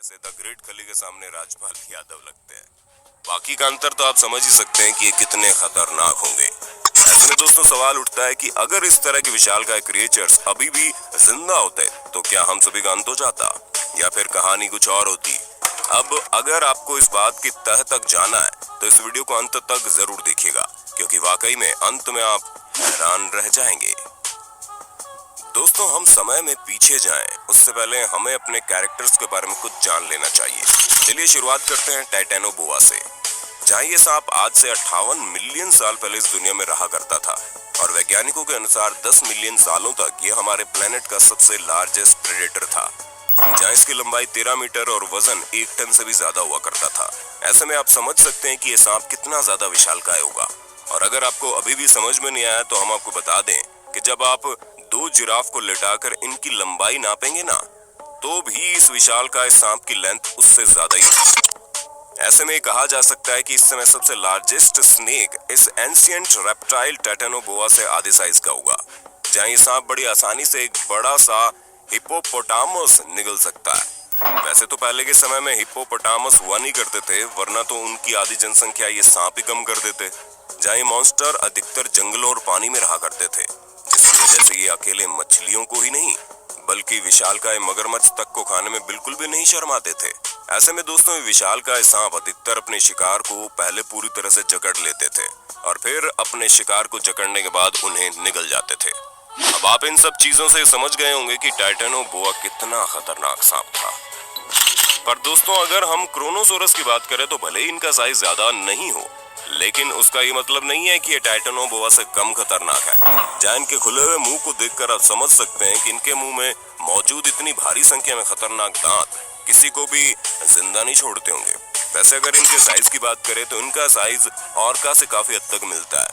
जैसे the great खली के सामने राजपाल यादव लगते हैं। बाकी का अंतर तो आप समझ ही सकते हैं कि ये कितने खतरनाक होंगे। ऐसे में दोस्तों सवाल उठता है कि अगर इस तरह के विशालकाय क्रिएचर्स अभी भी जिंदा होते तो क्या हम सभी का अंत हो जाता या फिर कहानी कुछ और होती। अब अगर आपको इस बात की तह तक जाना है तो इस वीडियो को अंत तक जरूर देखिएगा, क्योंकि वाकई में अंत में आप हैरान रह जाएंगे। दोस्तों हम समय में पीछे जाएं उससे पहले हमें अपने कैरेक्टर्स के बारे में कुछ जान लेना चाहिए। चलिए शुरुआत करते हैं टाइटेनोबोआ से, जहां ये सांप आज से 58 मिलियन साल पहले इस दुनिया में रहा करता था और वैज्ञानिकों के अनुसार 10 मिलियन सालों तक ये हमारे प्लेनेट का सबसे लार्जेस्ट प्रेडेटर था, जहां इसकी लंबाई 13 मीटर और वजन 1 टन से भी ज्यादा हुआ करता था। ऐसे में आप समझ सकते हैं कि ये सांप कितना ज्यादा विशालकाय होगा। और अगर आपको अभी भी समझ में नहीं आया तो हम आपको बता दें कि जब आप 2 जिराफ को लिटाकर इनकी लंबाई नापेंगे ना, तो भी इस विशालकाय सांप की लेंथ उससे ज्यादा ही होगी। ऐसे में कहा जा सकता है कि इस समय सबसे लार्जेस्ट स्नेक इस एंशिएंट रेप्टाइल टाइटेनोबोआ से आधे साइज का होगा, जहां ये सांप बड़ी आसानी से एक बड़ा सा हिप्पोपोटामस निगल सकता है। वैसे तो पहले के समय में हिप्पोपोटामस हुआ नहीं करते थे, वरना तो उनकी आधी जनसंख्या ये सांप ही कम कर देते। जहाँ ये मॉन्स्टर अधिकतर जंगलों और पानी में रहा करते थे, जिसकी वजह से ये अकेले मछलियों को ही नहीं बल्कि विशालकाय मगरमच्छ तक को खाने में बिल्कुल भी नहीं शर्माते थे। ऐसे में दोस्तों विशालकाय सांप अधिकतर अपने शिकार को पहले पूरी तरह से जकड़ लेते थे और फिर अपने शिकार को जकड़ने के बाद उन्हें निगल जाते थे। अब आप इन सब चीजों से समझ गए होंगे कि टाइटेनोबोआ कितना खतरनाक सांप था। पर दोस्तों अगर हम क्रोनोसोरस की बात करें तो भले ही इनका साइज ज्यादा नहीं हो, लेकिन उसका ये मतलब नहीं है कि ये टाइटेनोबोआ से कम खतरनाक है। जहाँ इनके खुले हुए मुंह को देखकर आप समझ सकते हैं कि इनके मुंह में मौजूद इतनी भारी संख्या में खतरनाक दांत किसी को भी जिंदा नहीं छोड़ते होंगे। वैसे अगर इनके साइज की बात करें तो इनका साइज ऑर्का से काफी हद तक मिलता है,